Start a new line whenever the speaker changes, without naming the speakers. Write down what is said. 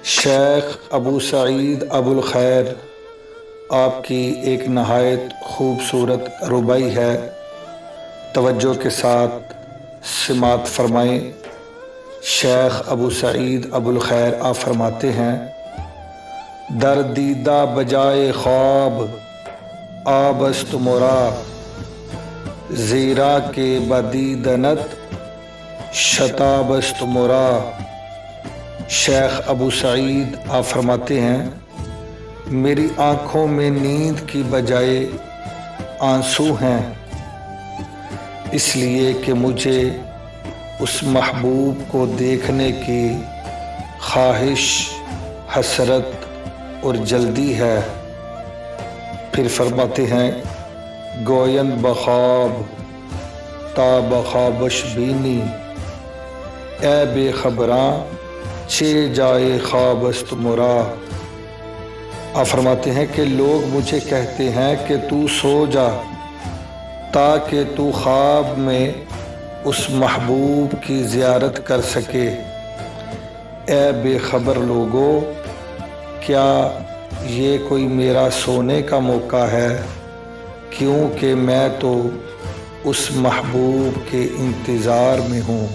شیخ ابو سعید ابو الخیر آپ کی ایک نہایت خوبصورت ربائی ہے، توجہ کے ساتھ سماعت فرمائیں۔ شیخ ابو سعید ابو الخیر آپ فرماتے ہیں: در دیدہ بجائے خواب آبست مرا، زیرا کے بدیدنت شتابست مرا۔ شیخ ابو سعید آپ فرماتے ہیں: میری آنکھوں میں نیند کی بجائے آنسو ہیں، اس لیے کہ مجھے اس محبوب کو دیکھنے کی خواہش، حسرت اور جلدی ہے۔ پھر فرماتے ہیں: گویند بخواب تا بخوابش بینی، اے بے خبراں چے جائے خوابست مرا۔ آپ فرماتے ہیں کہ لوگ مجھے کہتے ہیں کہ تو سو جا تاکہ تو خواب میں اس محبوب کی زیارت کر سکے۔ اے بے خبر لوگو، کیا یہ کوئی میرا سونے کا موقع ہے؟ کیونکہ میں تو اس محبوب کے انتظار میں ہوں۔